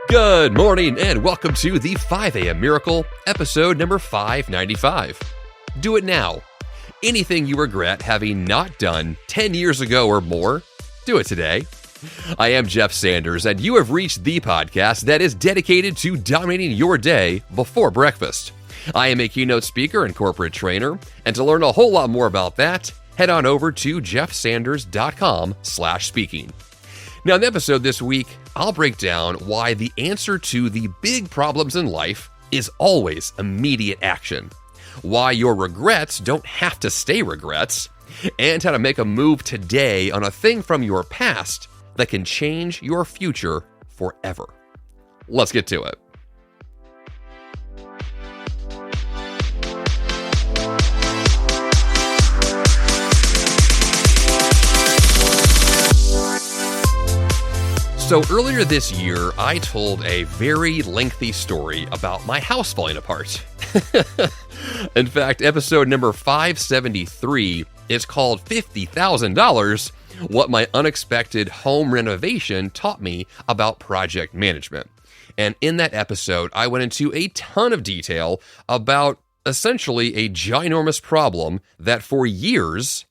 Good morning and welcome to the 5 a.m. Miracle, episode number 595. Do it now. Anything you regret having not done 10 years ago or more, do it today. I am Jeff Sanders, and you have reached the podcast that is dedicated to dominating your day before breakfast. I am a keynote speaker and corporate trainer, and to learn a whole lot more about that, head on over to jeffsanders.com/speaking. Now, in the episode this week, I'll break down why the answer to the big problems in life is always immediate action, why your regrets don't have to stay regrets, and how to make a move today on a thing from your past that can change your future forever. Let's get to it. So earlier this year, I told a very lengthy story about my house falling apart. In fact, episode number 573 is called $50,000, What My Unexpected Home Renovation Taught Me About Project Management. And in that episode, I went into a ton of detail about essentially a ginormous problem that for years,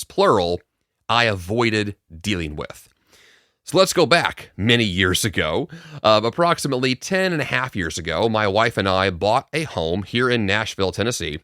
plural, I avoided dealing with. So let's go back many years ago. Approximately 10 and a half years ago, my wife and I bought a home here in Nashville, Tennessee.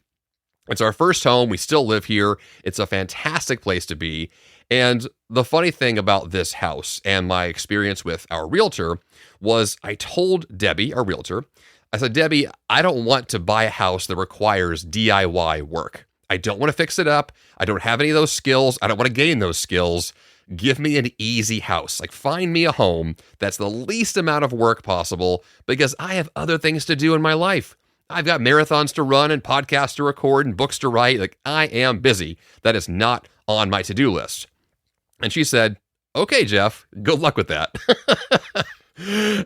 It's our first home. We still live here. It's a fantastic place to be. And the funny thing about this house and my experience with our realtor was I told Debbie, our realtor, I said, Debbie, I don't want to buy a house that requires DIY work. I don't want to fix it up. I don't have any of those skills. I don't want to gain those skills. Give me an easy house. Like, find me a home that's the least amount of work possible because I have other things to do in my life. I've got marathons to run and podcasts to record and books to write. Like, I am busy. That is not on my to-do list. And she said, okay, Jeff, good luck with that.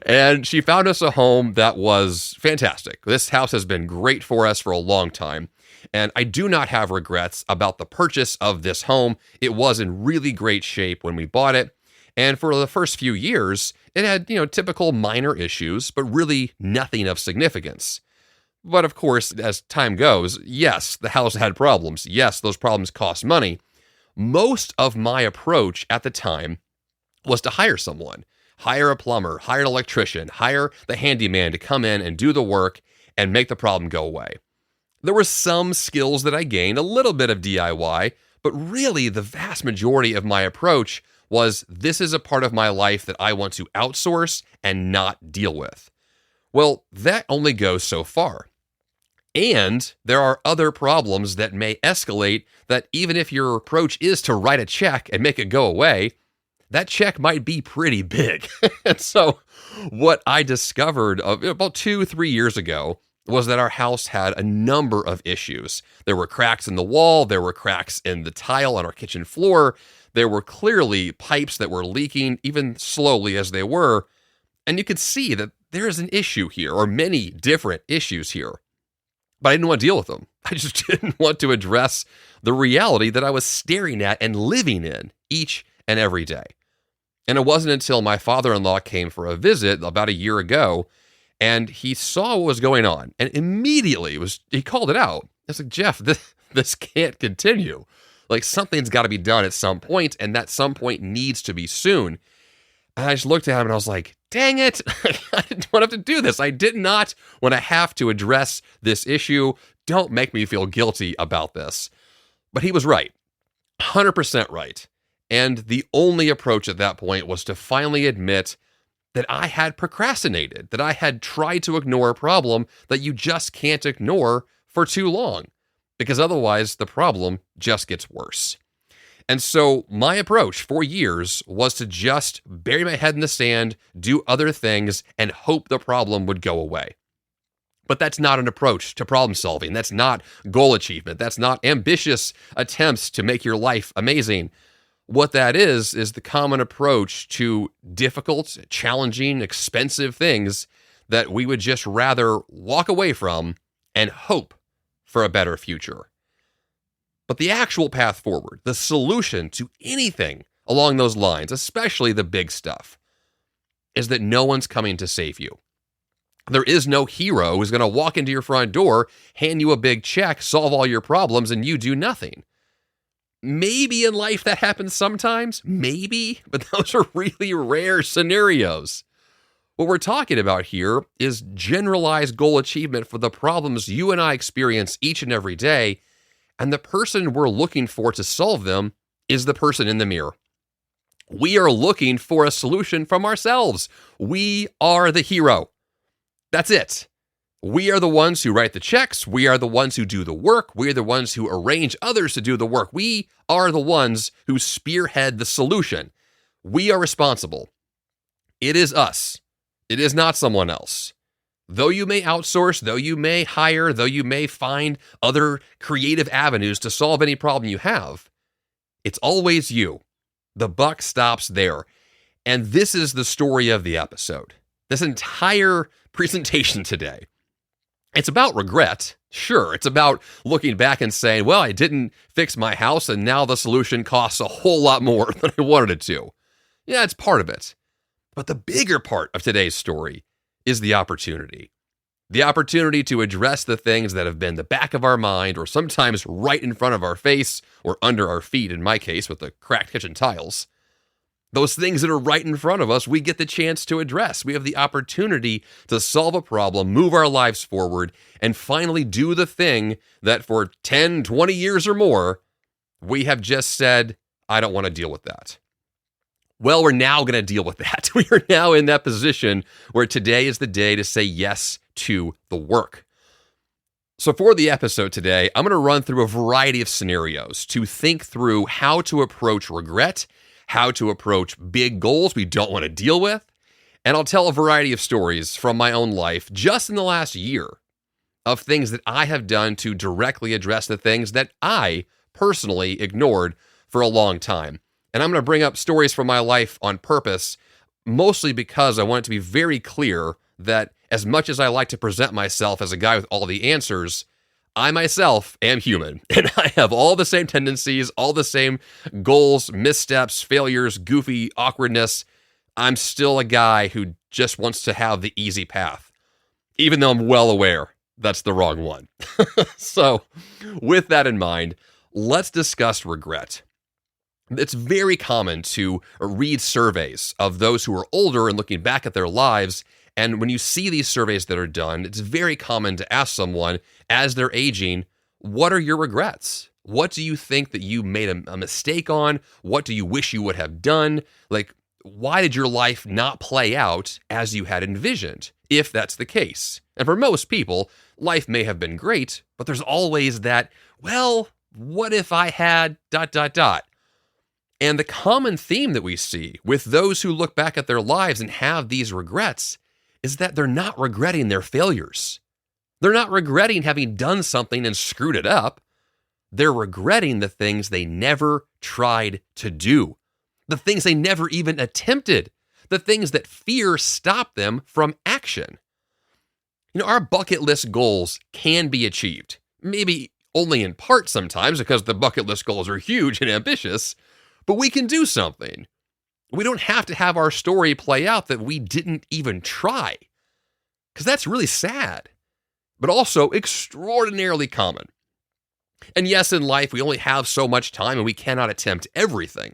And she found us a home that was fantastic. This house has been great for us for a long time. And I do not have regrets about the purchase of this home. It was in really great shape when we bought it. And for the first few years, it had, typical minor issues, but really nothing of significance. But of course, as time goes, yes, the house had problems. Yes, those problems cost money. Most of my approach at the time was to hire someone, hire a plumber, hire an electrician, hire the handyman to come in and do the work and make the problem go away. There were some skills that I gained, a little bit of DIY, but really the vast majority of my approach was this is a part of my life that I want to outsource and not deal with. Well, that only goes so far. And there are other problems that may escalate that even if your approach is to write a check and make it go away, that check might be pretty big. And so what I discovered about 2-3 years ago was that our house had a number of issues. There were cracks in the wall, there were cracks in the tile on our kitchen floor, there were clearly pipes that were leaking, even slowly as they were, and you could see that there is an issue here, or many different issues here. But I didn't want to deal with them. I just didn't want to address the reality that I was staring at and living in each and every day. And it wasn't until my father-in-law came for a visit about a year ago and he saw what was going on, and immediately he called it out. I was like, Jeff, this can't continue. Like, something's got to be done at some point, and that some point needs to be soon. And I just looked at him and I was like, dang it, I didn't want to have to do this. I did not want to have to address this issue. Don't make me feel guilty about this. But he was right, 100% right. And the only approach at that point was to finally admit that I had procrastinated, that I had tried to ignore a problem that you just can't ignore for too long, because otherwise the problem just gets worse. And so my approach for years was to just bury my head in the sand, do other things, and hope the problem would go away. But that's not an approach to problem solving. That's not goal achievement. That's not ambitious attempts to make your life amazing. What that is the common approach to difficult, challenging, expensive things that we would just rather walk away from and hope for a better future. But the actual path forward, the solution to anything along those lines, especially the big stuff, is that no one's coming to save you. There is no hero who's going to walk into your front door, hand you a big check, solve all your problems, and you do nothing. Maybe in life that happens sometimes, maybe, but those are really rare scenarios. What we're talking about here is generalized goal achievement for the problems you and I experience each and every day, and the person we're looking for to solve them is the person in the mirror. We are looking for a solution from ourselves. We are the hero. That's it. We are the ones who write the checks. We are the ones who do the work. We are the ones who arrange others to do the work. We are the ones who spearhead the solution. We are responsible. It is us. It is not someone else. Though you may outsource, though you may hire, though you may find other creative avenues to solve any problem you have, it's always you. The buck stops there. And this is the story of the episode. This entire presentation today. It's about regret. Sure, it's about looking back and saying, well, I didn't fix my house and now the solution costs a whole lot more than I wanted it to. Yeah, it's part of it. But the bigger part of today's story is the opportunity. The opportunity to address the things that have been the back of our mind or sometimes right in front of our face or under our feet, in my case, with the cracked kitchen tiles. Those things that are right in front of us, we get the chance to address. We have the opportunity to solve a problem, move our lives forward, and finally do the thing that for 10, 20 years or more, we have just said, I don't want to deal with that. Well, we're now going to deal with that. We are now in that position where today is the day to say yes to the work. So for the episode today, I'm going to run through a variety of scenarios to think through how to approach regret, how to approach big goals we don't want to deal with, and I'll tell a variety of stories from my own life just in the last year of things that I have done to directly address the things that I personally ignored for a long time. And I'm going to bring up stories from my life on purpose, mostly because I want it to be very clear that as much as I like to present myself as a guy with all the answers, I myself am human, and I have all the same tendencies, all the same goals, missteps, failures, goofy awkwardness. I'm still a guy who just wants to have the easy path, even though I'm well aware that's the wrong one. So, with that in mind, let's discuss regret. It's very common to read surveys of those who are older and looking back at their lives. And when you see these surveys that are done, it's very common to ask someone as they're aging, what are your regrets? What do you think that you made a mistake on? What do you wish you would have done? Like, why did your life not play out as you had envisioned, if that's the case? And for most people, life may have been great, but there's always that, well, what if I had ... And the common theme that we see with those who look back at their lives and have these regrets is that they're not regretting their failures. They're not regretting having done something and screwed it up. They're regretting the things they never tried to do, the things they never even attempted, the things that fear stopped them from action. You know, our bucket list goals can be achieved, maybe only in part sometimes because the bucket list goals are huge and ambitious, but we can do something. We don't have to have our story play out that we didn't even try, because that's really sad, but also extraordinarily common. And yes, in life, we only have so much time and we cannot attempt everything.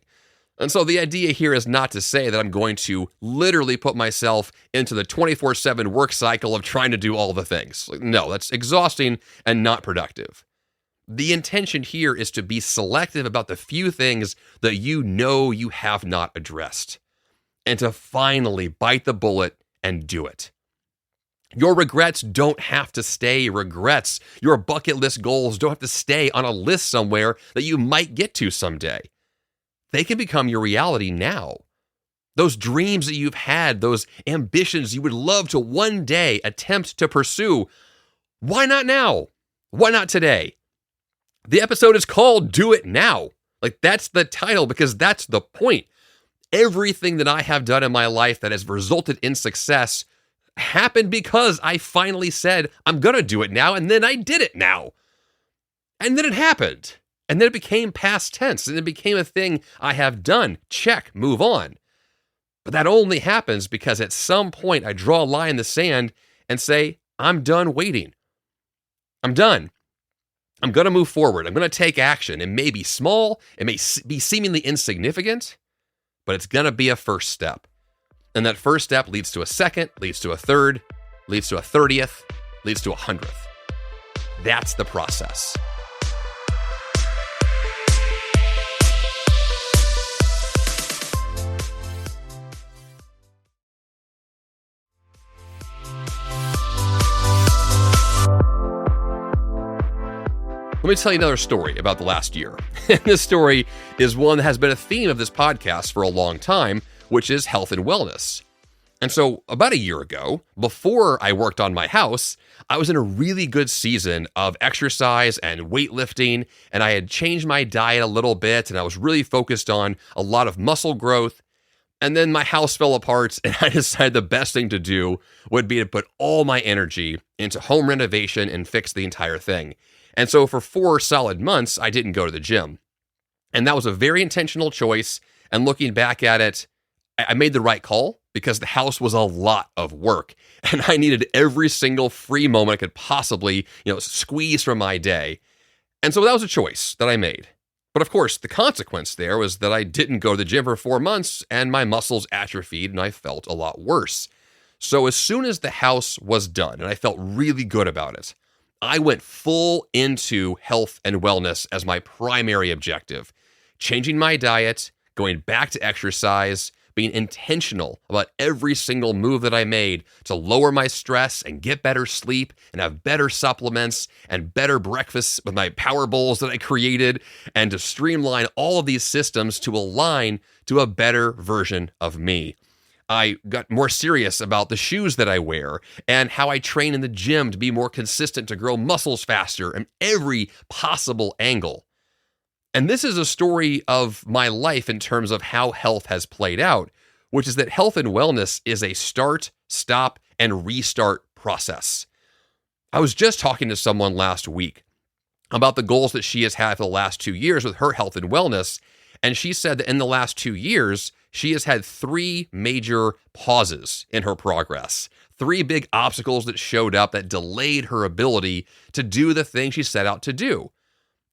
And so the idea here is not to say that I'm going to literally put myself into the 24/7 work cycle of trying to do all the things. No, that's exhausting and not productive. The intention here is to be selective about the few things that you know you have not addressed, and to finally bite the bullet and do it. Your regrets don't have to stay regrets. Your bucket list goals don't have to stay on a list somewhere that you might get to someday. They can become your reality now. Those dreams that you've had, those ambitions you would love to one day attempt to pursue, why not now? Why not today? The episode is called Do It Now. Like, that's the title because that's the point. Everything that I have done in my life that has resulted in success happened because I finally said, I'm going to do it now, and then I did it now. And then it happened. And then it became past tense, and it became a thing I have done. Check, move on. But that only happens because at some point I draw a line in the sand and say, I'm done waiting. I'm done. I'm going to move forward. I'm going to take action. It may be small. It may be seemingly insignificant, but it's going to be a first step. And that first step leads to a second, leads to a third, leads to a 30th, leads to a 100th. That's the process. Let me tell you another story about the last year. And this story is one that has been a theme of this podcast for a long time, which is health and wellness. And so about a year ago, before I worked on my house, I was in a really good season of exercise and weightlifting, and I had changed my diet a little bit, and I was really focused on a lot of muscle growth. And then my house fell apart, and I decided the best thing to do would be to put all my energy into home renovation and fix the entire thing. And so for 4 solid months, I didn't go to the gym. And that was a very intentional choice. And looking back at it, I made the right call because the house was a lot of work. And I needed every single free moment I could possibly, squeeze from my day. And so that was a choice that I made. But of course, the consequence there was that I didn't go to the gym for 4 months and my muscles atrophied and I felt a lot worse. So as soon as the house was done and I felt really good about it, I went full into health and wellness as my primary objective, changing my diet, going back to exercise, being intentional about every single move that I made to lower my stress and get better sleep and have better supplements and better breakfasts with my power bowls that I created and to streamline all of these systems to align to a better version of me. I got more serious about the shoes that I wear and how I train in the gym to be more consistent to grow muscles faster in every possible angle. And this is a story of my life in terms of how health has played out, which is that health and wellness is a start, stop, and restart process. I was just talking to someone last week about the goals that she has had for the last 2 years with her health and wellness, and she said that in the last 2 years, she has had 3 major pauses in her progress, 3 big obstacles that showed up that delayed her ability to do the thing she set out to do.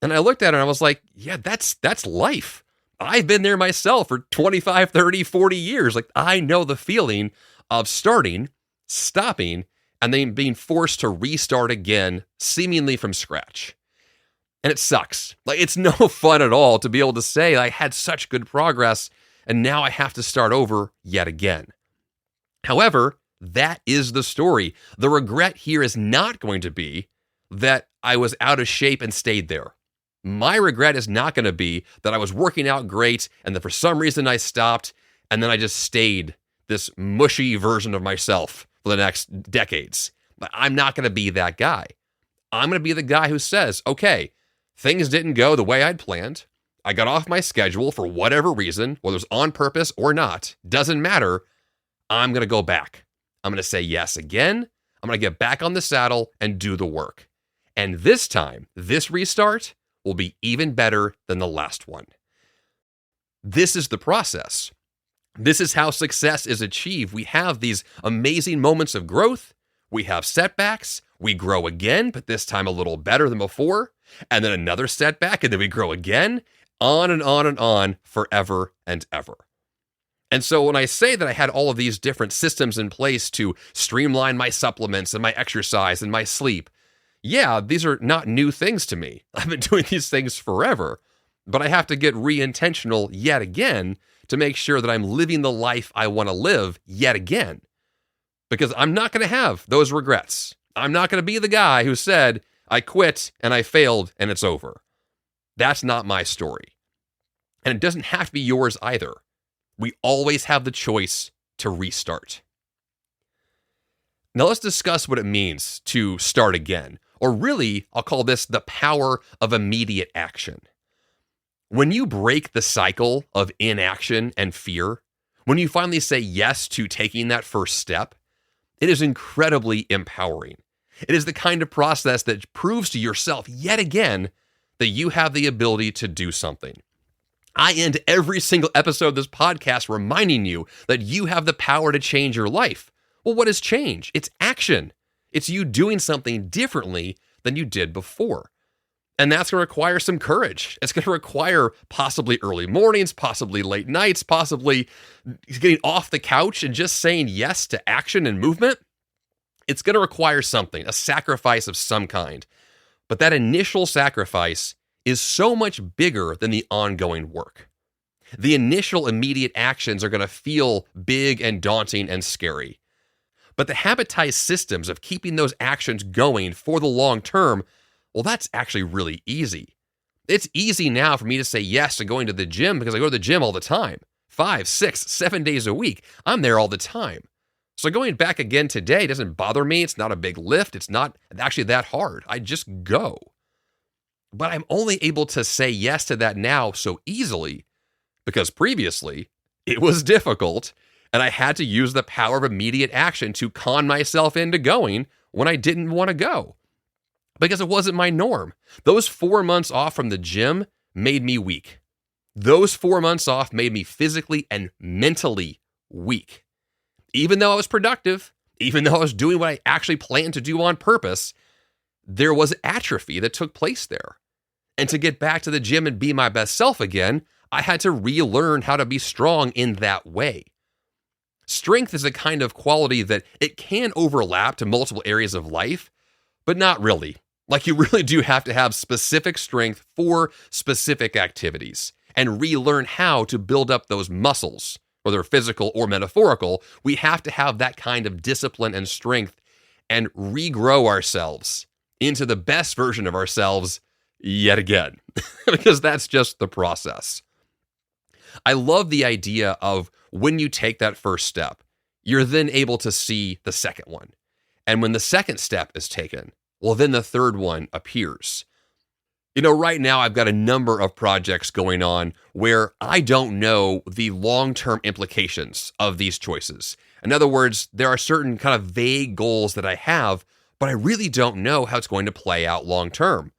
And I looked at her and I was like, yeah, that's life. I've been there myself for 25, 30, 40 years. Like, I know the feeling of starting, stopping, and then being forced to restart again, seemingly from scratch. And it sucks. Like, it's no fun at all to be able to say I had such good progress and now I have to start over yet again. However, that is the story. The regret here is not going to be that I was out of shape and stayed there. My regret is not going to be that I was working out great and that for some reason I stopped and then I just stayed this mushy version of myself for the next decades. I'm not going to be that guy. I'm going to be the guy who says, okay, things didn't go the way I'd planned. I got off my schedule for whatever reason, whether it was on purpose or not, doesn't matter. I'm going to go back. I'm going to say yes again. I'm going to get back on the saddle and do the work. And this time, this restart will be even better than the last one. This is the process. This is how success is achieved. We have these amazing moments of growth. We have setbacks. We grow again, but this time a little better than before. And then another setback, and then we grow again. On and on and on, forever and ever. And so when I say that I had all of these different systems in place to streamline my supplements and my exercise and my sleep, yeah, these are not new things to me. I've been doing these things forever, but I have to get re-intentional yet again to make sure that I'm living the life I want to live yet again. Because I'm not going to have those regrets. I'm not going to be the guy who said, I quit and I failed and it's over. That's not my story. And it doesn't have to be yours either. We always have the choice to restart. Now let's discuss what it means to start again. Or really, I'll call this the power of immediate action. When you break the cycle of inaction and fear, when you finally say yes to taking that first step, it is incredibly empowering. It is the kind of process that proves to yourself yet again that you have the ability to do something. I end every single episode of this podcast reminding you that you have the power to change your life. Well, what is change? It's action. It's you doing something differently than you did before. And that's going to require some courage. It's going to require possibly early mornings, possibly late nights, possibly getting off the couch and just saying yes to action and movement. It's going to require something, a sacrifice of some kind. But that initial sacrifice is so much bigger than the ongoing work. The initial immediate actions are going to feel big and daunting and scary. But the habitized systems of keeping those actions going for the long term, well, that's actually really easy. It's easy now for me to say yes to going to the gym because I go to the gym all the time. 5, 6, 7 days a week. I'm there all the time. So going back again today doesn't bother me. It's not a big lift. It's not actually that hard. I just go. But I'm only able to say yes to that now so easily because previously it was difficult and I had to use the power of immediate action to con myself into going when I didn't want to go because it wasn't my norm. Those 4 months off from the gym made me weak. Those 4 months off made me physically and mentally weak. Even though I was productive, even though I was doing what I actually planned to do on purpose, there was atrophy that took place there. And to get back to the gym and be my best self again, I had to relearn how to be strong in that way. Strength is a kind of quality that it can overlap to multiple areas of life, but not really. Like you really do have to have specific strength for specific activities and relearn how to build up those muscles, whether physical or metaphorical. We have to have that kind of discipline and strength and regrow ourselves into the best version of ourselves yet again, because that's just the process. I love the idea of when you take that first step, you're then able to see the second one. And when the second step is taken, well, then the third one appears. You know, right now I've got a number of projects going on where I don't know the long-term implications of these choices. In other words, there are certain kind of vague goals that I have, but I really don't know how it's going to play out long-term.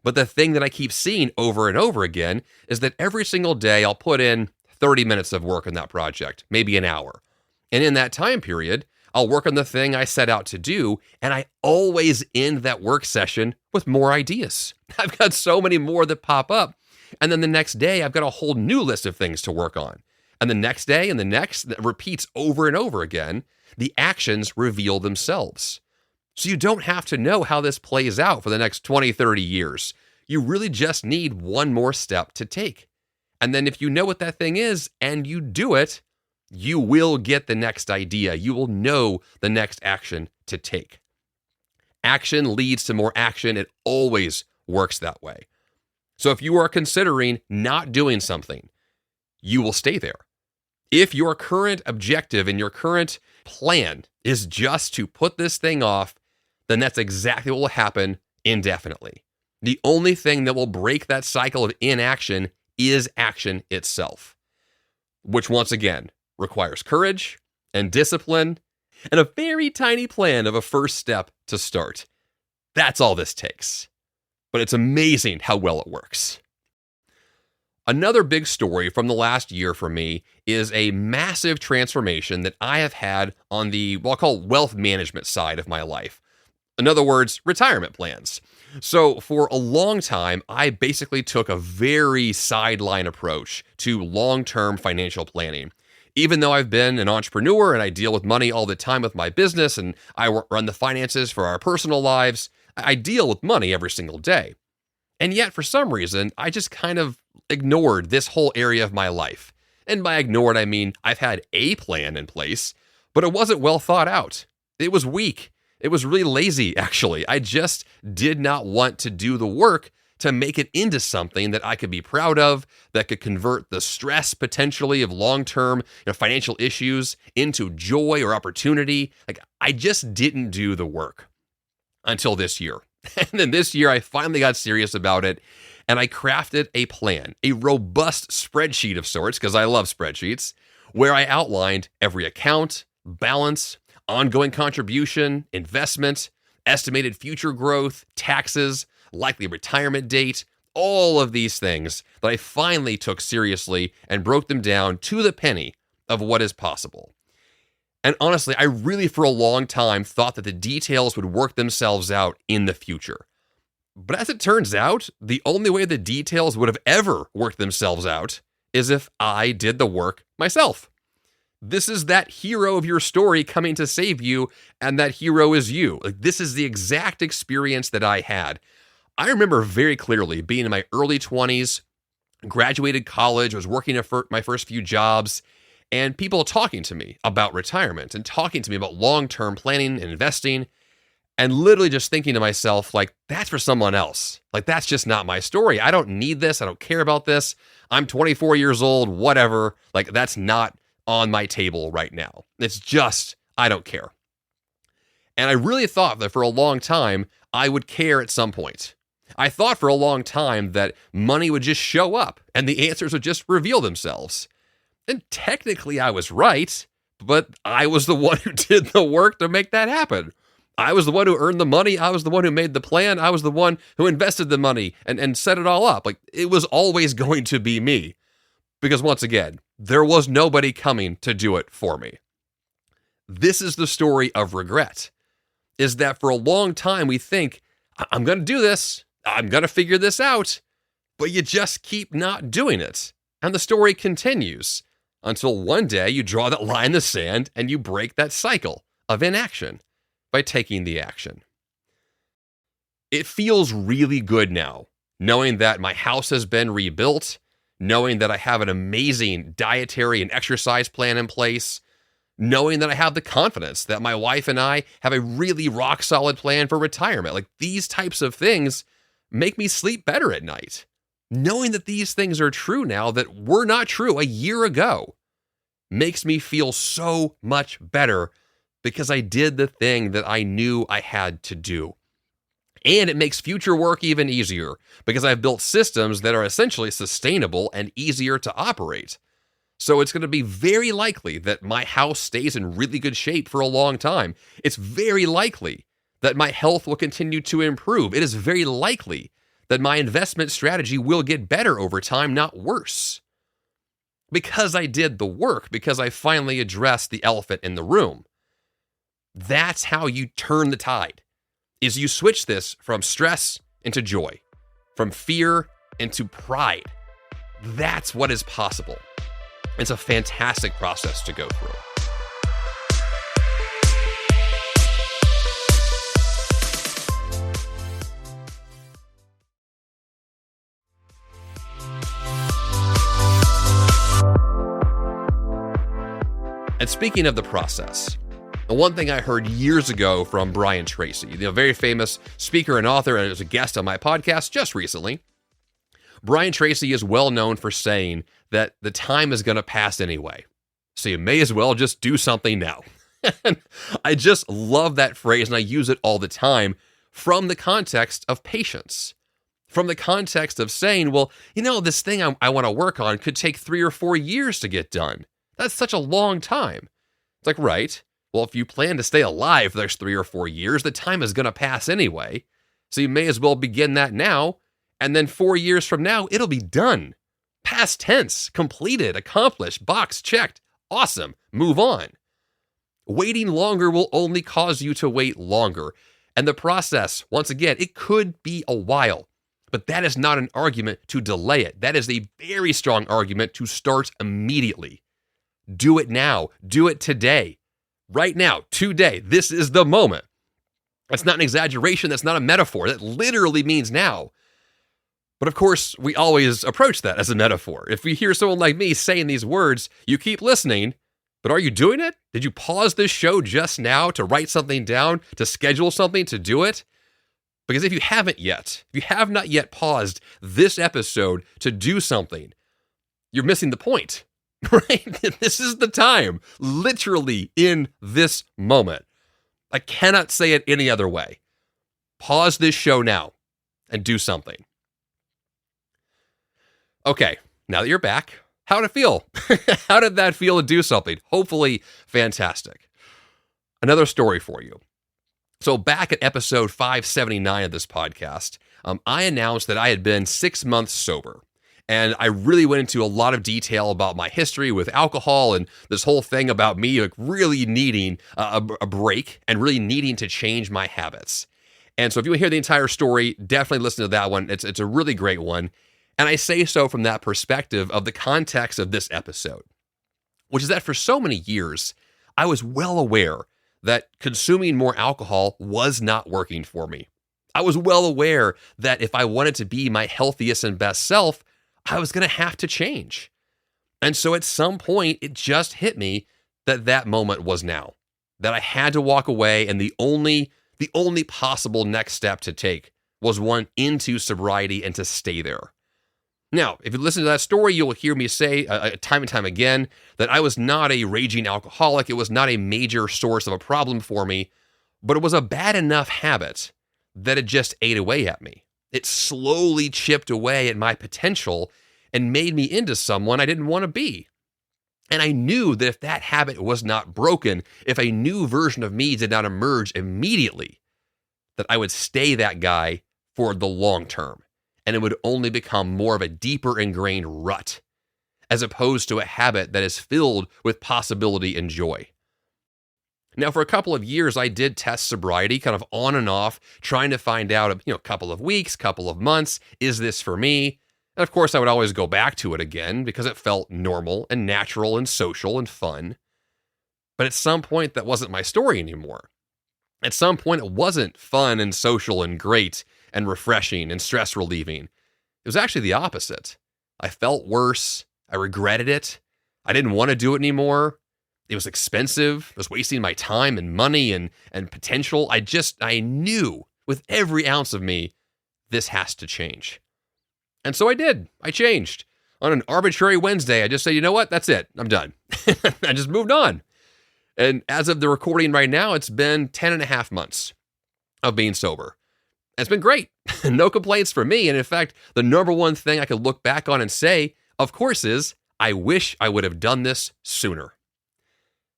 But the thing that I keep seeing over and over again is that every single day I'll put in 30 minutes of work on that project, maybe an hour. And in that time period, I'll work on the thing I set out to do, and I always end that work session with more ideas. I've got so many more that pop up, and then the next day I've got a whole new list of things to work on. And the next day and the next, that repeats over and over again. The actions reveal themselves. So you don't have to know how this plays out for the next 20, 30 years. You really just need one more step to take. And then if you know what that thing is and you do it, you will get the next idea. You will know the next action to take. Action leads to more action. It always works that way. So if you are considering not doing something, you will stay there. If your current objective and your current plan is just to put this thing off, then that's exactly what will happen indefinitely. The only thing that will break that cycle of inaction is action itself, which once again requires courage and discipline and a very tiny plan of a first step to start. That's all this takes. But it's amazing how well it works. Another big story from the last year for me is a massive transformation that I have had on the, what I'll call wealth management side of my life. In other words, retirement plans. So for a long time, I basically took a very sideline approach to long-term financial planning. Even though I've been an entrepreneur and I deal with money all the time with my business and I run the finances for our personal lives, I deal with money every single day. And yet, for some reason, I just kind of ignored this whole area of my life. And by ignored, I mean I've had a plan in place, but it wasn't well thought out. It was weak. It was really lazy, actually. I just did not want to do the work to make it into something that I could be proud of, that could convert the stress potentially of long-term financial issues into joy or opportunity. Like, I just didn't do the work until this year. And then this year, I finally got serious about it, and I crafted a plan, a robust spreadsheet of sorts, because I love spreadsheets, where I outlined every account, balance, ongoing contribution, investment, estimated future growth, taxes, likely retirement date, all of these things that I finally took seriously and broke them down to the penny of what is possible. And honestly, I really for a long time thought that the details would work themselves out in the future. But as it turns out, the only way the details would have ever worked themselves out is if I did the work myself. This is that hero of your story coming to save you, and that hero is you. Like, this is the exact experience that I had. I remember very clearly being in my early 20s, graduated college, was working my first few jobs, and people talking to me about retirement and talking to me about long-term planning and investing, and literally just thinking to myself, like, that's for someone else. Like, that's just not my story. I don't need this. I don't care about this. I'm 24 years old, whatever. Like, that's not on my table right now. It's just, I don't care. And I really thought that for a long time, I would care at some point. I thought for a long time that money would just show up and the answers would just reveal themselves. And technically I was right, but I was the one who did the work to make that happen. I was the one who earned the money. I was the one who made the plan. I was the one who invested the money and set it all up. Like, it was always going to be me. Because once again, there was nobody coming to do it for me. This is the story of regret, is that for a long time we think, I'm going to do this, I'm going to figure this out, but you just keep not doing it. And the story continues until one day you draw that line in the sand and you break that cycle of inaction by taking the action. It feels really good now, knowing that my house has been rebuilt, knowing that I have an amazing dietary and exercise plan in place, knowing that I have the confidence that my wife and I have a really rock solid plan for retirement. Like, these types of things make me sleep better at night. Knowing that these things are true now that were not true a year ago makes me feel so much better because I did the thing that I knew I had to do. And it makes future work even easier because I've built systems that are essentially sustainable and easier to operate. So it's going to be very likely that my house stays in really good shape for a long time. It's very likely that my health will continue to improve. It is very likely that my investment strategy will get better over time, not worse. Because I did the work, because I finally addressed the elephant in the room. That's how you turn the tide. Is you switch this from stress into joy, from fear into pride. That's what is possible. It's a fantastic process to go through. And speaking of the process, the one thing I heard years ago from Brian Tracy, the very famous speaker and author, and was a guest on my podcast just recently. Brian Tracy is well known for saying that the time is going to pass anyway, so you may as well just do something now. And I just love that phrase, and I use it all the time from the context of patience, from the context of saying, well, this thing I want to work on could take 3 or 4 years to get done. That's such a long time. It's like, right. Well, if you plan to stay alive for the next 3 or 4 years, the time is going to pass anyway. So you may as well begin that now. And then 4 years from now, it'll be done. Past tense, completed, accomplished, box checked. Awesome. Move on. Waiting longer will only cause you to wait longer. And the process, once again, it could be a while. But that is not an argument to delay it. That is a very strong argument to start immediately. Do it now. Do it today. Right now, today, this is the moment. That's not an exaggeration. That's not a metaphor. That literally means now. But of course, we always approach that as a metaphor. If you hear someone like me saying these words, you keep listening, but are you doing it? Did you pause this show just now to write something down, to schedule something, to do it? Because if you haven't yet, if you have not yet paused this episode to do something, you're missing the point. Right? This is the time, literally in this moment. I cannot say it any other way. Pause this show now and do something. Okay, now that you're back, how did it feel? How did that feel to do something? Hopefully fantastic. Another story for you. So back at episode 579 of this podcast, I announced that I had been 6 months sober. And I really went into a lot of detail about my history with alcohol and this whole thing about me like really needing a break and really needing to change my habits. And so if you want to hear the entire story, definitely listen to that one. It's a really great one. And I say so from that perspective of the context of this episode, which is that for so many years, I was well aware that consuming more alcohol was not working for me. I was well aware that if I wanted to be my healthiest and best self, I was going to have to change. And so at some point, it just hit me that that moment was now, that I had to walk away, and the only possible next step to take was one into sobriety and to stay there. Now, if you listen to that story, you'll hear me say time and time again that I was not a raging alcoholic. It was not a major source of a problem for me, but it was a bad enough habit that it just ate away at me. It slowly chipped away at my potential and made me into someone I didn't want to be. And I knew that if that habit was not broken, if a new version of me did not emerge immediately, that I would stay that guy for the long term. And it would only become more of a deeper ingrained rut, as opposed to a habit that is filled with possibility and joy. Now, for a couple of years, I did test sobriety, kind of on and off, trying to find out, a couple of weeks, couple of months, is this for me? And of course, I would always go back to it again because it felt normal and natural and social and fun. But at some point, that wasn't my story anymore. At some point, it wasn't fun and social and great and refreshing and stress relieving. It was actually the opposite. I felt worse. I regretted it. I didn't want to do it anymore. It was expensive. It was wasting my time and money and potential. I knew with every ounce of me, this has to change. And so I did. I changed. On an arbitrary Wednesday, I just said, you know what? That's it. I'm done. I just moved on. And as of the recording right now, it's been 10 and a half months of being sober. And it's been great. No complaints from me. And in fact, the number one thing I could look back on and say, of course, is I wish I would have done this sooner.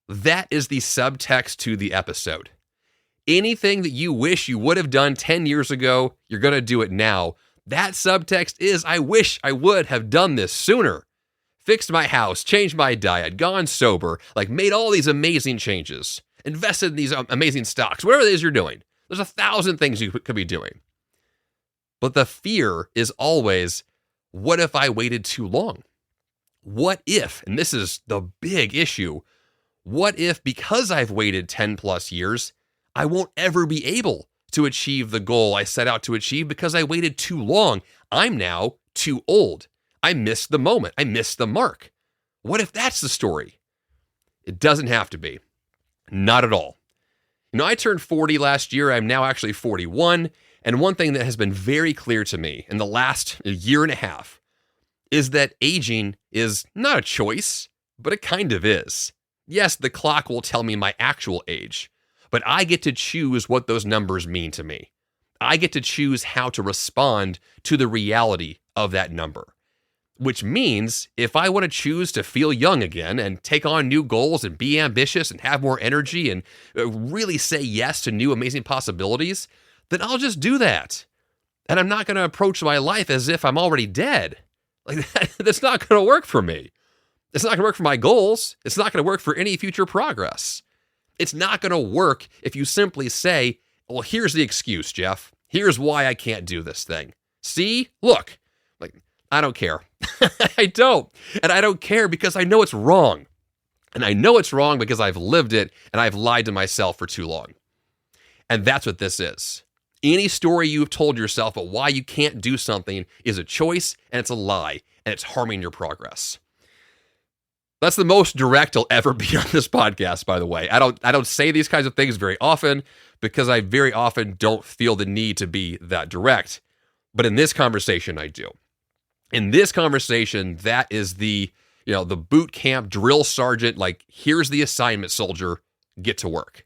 That is the subtext to the episode. Anything that you wish you would have done 10 years ago, you're going to do it now. That subtext is, I wish I would have done this sooner. Fixed my house, changed my diet, gone sober, made all these amazing changes, invested in these amazing stocks, whatever it is you're doing. There's 1,000 things you could be doing. But the fear is always, what if I waited too long? What if, and this is the big issue, what if because I've waited 10 plus years, I won't ever be able to achieve the goal I set out to achieve because I waited too long? I'm now too old. I missed the moment. I missed the mark. What if that's the story? It doesn't have to be. Not at all. I turned 40 last year. I'm now actually 41. And one thing that has been very clear to me in the last year and a half is that aging is not a choice, but it kind of is. Yes, the clock will tell me my actual age, but I get to choose what those numbers mean to me. I get to choose how to respond to the reality of that number. Which means if I want to choose to feel young again and take on new goals and be ambitious and have more energy and really say yes to new amazing possibilities, then I'll just do that. And I'm not going to approach my life as if I'm already dead. That's not going to work for me. It's not going to work for my goals. It's not going to work for any future progress. It's not going to work if you simply say, well, here's the excuse, Jeff. Here's why I can't do this thing. See? Look. I don't care. I don't. And I don't care because I know it's wrong. And I know it's wrong because I've lived it and I've lied to myself for too long. And that's what this is. Any story you've told yourself about why you can't do something is a choice and it's a lie and it's harming your progress. That's the most direct I'll ever be on this podcast, by the way. I don't say these kinds of things very often because I very often don't feel the need to be that direct. But in this conversation, I do. In this conversation, that is the boot camp drill sergeant, here's the assignment, soldier, get to work.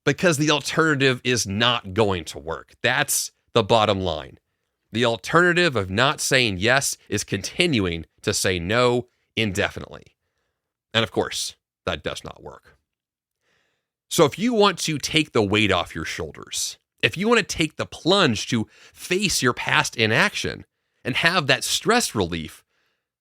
Because the alternative is not going to work. That's the bottom line. The alternative of not saying yes is continuing to say no indefinitely. And of course, that does not work. So if you want to take the weight off your shoulders, If you want to take the plunge to face your past inaction and have that stress relief,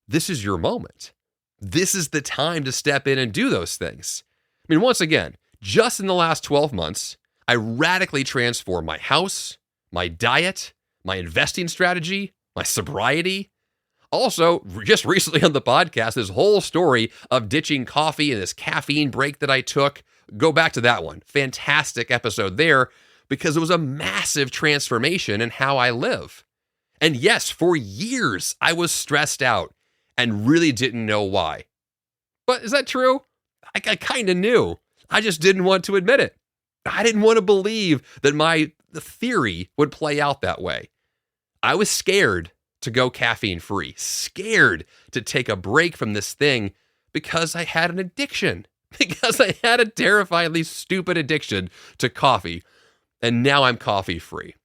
this is your moment. This is the time to step in and do those things. I mean, once again, just in the last 12 months, I radically transformed my house, my diet, my investing strategy, my sobriety. Also, just recently on the podcast, this whole story of ditching coffee and this caffeine break that I took. Go back to that one. Fantastic episode there because it was a massive transformation in how I live. And yes, for years, I was stressed out and really didn't know why. But is that true? I kind of knew. I just didn't want to admit it. I didn't want to believe that the theory would play out that way. I was scared to go caffeine free, scared to take a break from this thing because I had an addiction, because I had a terrifyingly stupid addiction to coffee. And now I'm coffee free.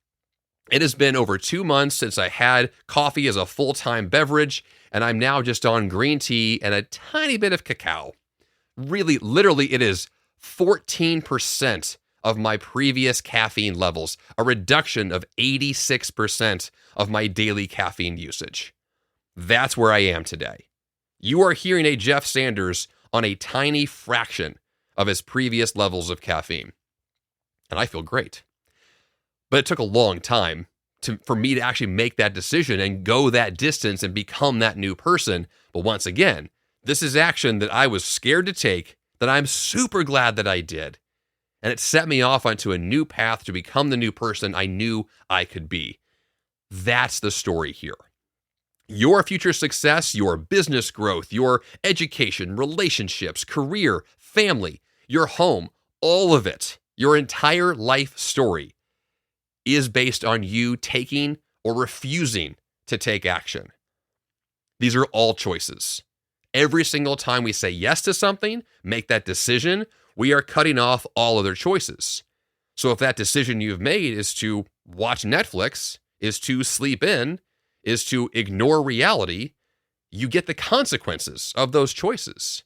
It has been over 2 months since I had coffee as a full-time beverage, and I'm now just on green tea and a tiny bit of cacao. Really, literally, it is 14% of my previous caffeine levels, a reduction of 86% of my daily caffeine usage. That's where I am today. You are hearing a Jeff Sanders on a tiny fraction of his previous levels of caffeine. And I feel great. But it took a long time for me to actually make that decision and go that distance and become that new person. But once again, this is action that I was scared to take, that I'm super glad that I did. And it set me off onto a new path to become the new person I knew I could be. That's the story here. Your future success, your business growth, your education, relationships, career, family, your home, all of it, your entire life story is based on you taking or refusing to take action. These are all choices. Every single time we say yes to something, make that decision, we are cutting off all other choices. So if that decision you've made is to watch Netflix, is to sleep in, is to ignore reality, you get the consequences of those choices.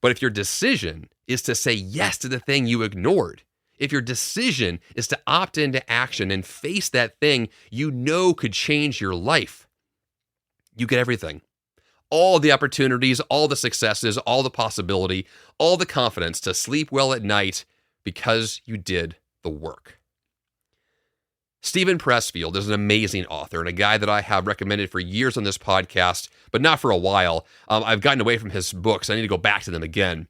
But if your decision is to say yes to the thing you ignored, if your decision is to opt into action and face that thing you know could change your life, you get everything. All the opportunities, all the successes, all the possibility, all the confidence to sleep well at night because you did the work. Stephen Pressfield is an amazing author and a guy that I have recommended for years on this podcast, but not for a while. I've gotten away from his books. I need to go back to them again.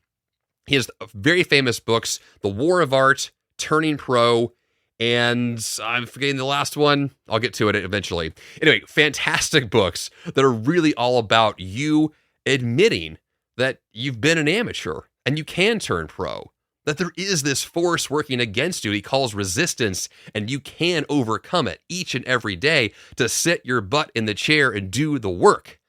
He has very famous books, The War of Art, Turning Pro, and I'm forgetting the last one. I'll get to it eventually. Anyway, fantastic books that are really all about you admitting that you've been an amateur and you can turn pro, that there is this force working against you he calls resistance, and you can overcome it each and every day to sit your butt in the chair and do the work.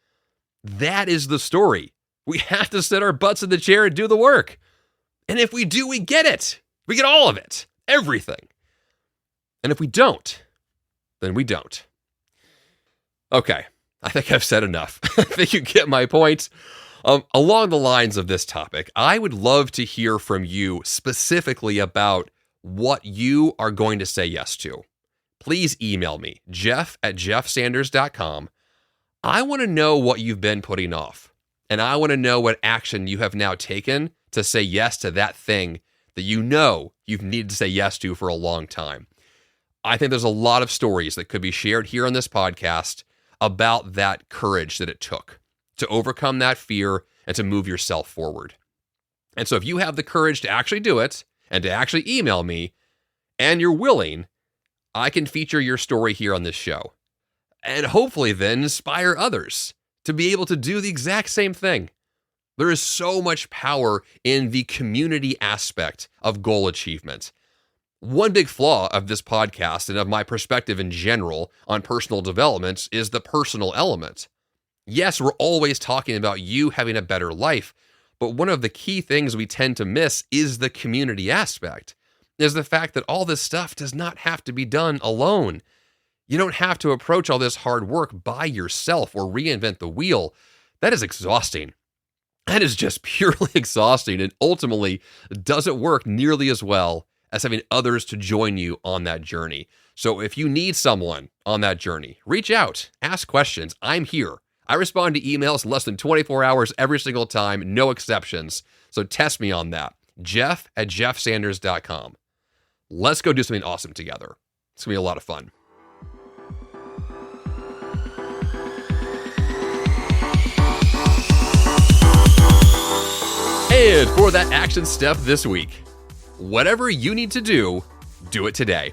That is the story. We have to sit our butts in the chair and do the work. And if we do, we get it. We get all of it, everything. And if we don't, then we don't. Okay, I think I've said enough. I think you get my point. Along the lines of this topic, I would love to hear from you specifically about what you are going to say yes to. Please email me, jeff@jeffsanders.com. I want to know what you've been putting off, and I want to know what action you have now taken to say yes to that thing that you know you've needed to say yes to for a long time. I think there's a lot of stories that could be shared here on this podcast about that courage that it took to overcome that fear and to move yourself forward. And so if you have the courage to actually do it and to actually email me, and you're willing, I can feature your story here on this show. And hopefully then inspire others to be able to do the exact same thing. There is so much power in the community aspect of goal achievement. One big flaw of this podcast and of my perspective in general on personal development is the personal element. Yes, we're always talking about you having a better life, but one of the key things we tend to miss is the community aspect, is the fact that all this stuff does not have to be done alone. You don't have to approach all this hard work by yourself or reinvent the wheel. That is exhausting. That is just purely exhausting and ultimately doesn't work nearly as well as having others to join you on that journey. So if you need someone on that journey, reach out, ask questions. I'm here. I respond to emails in less than 24 hours every single time, no exceptions. So test me on that. Jeff@jeffsanders.com. Let's go do something awesome together. It's going to be a lot of fun. And for that action step this week, whatever you need to do, do it today.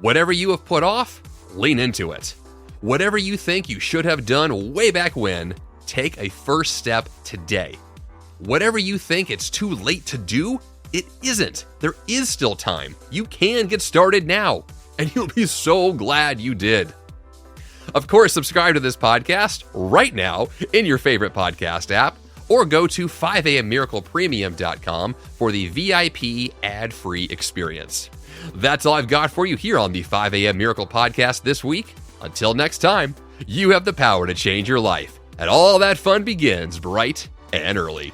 Whatever you have put off, lean into it. Whatever you think you should have done way back when, take a first step today. Whatever you think it's too late to do, it isn't. There is still time. You can get started now, and you'll be so glad you did. Of course, subscribe to this podcast right now in your favorite podcast app, or go to 5ammiraclepremium.com for the VIP ad-free experience. That's all I've got for you here on the 5am Miracle Podcast this week. Until next time, you have the power to change your life, and all that fun begins bright and early.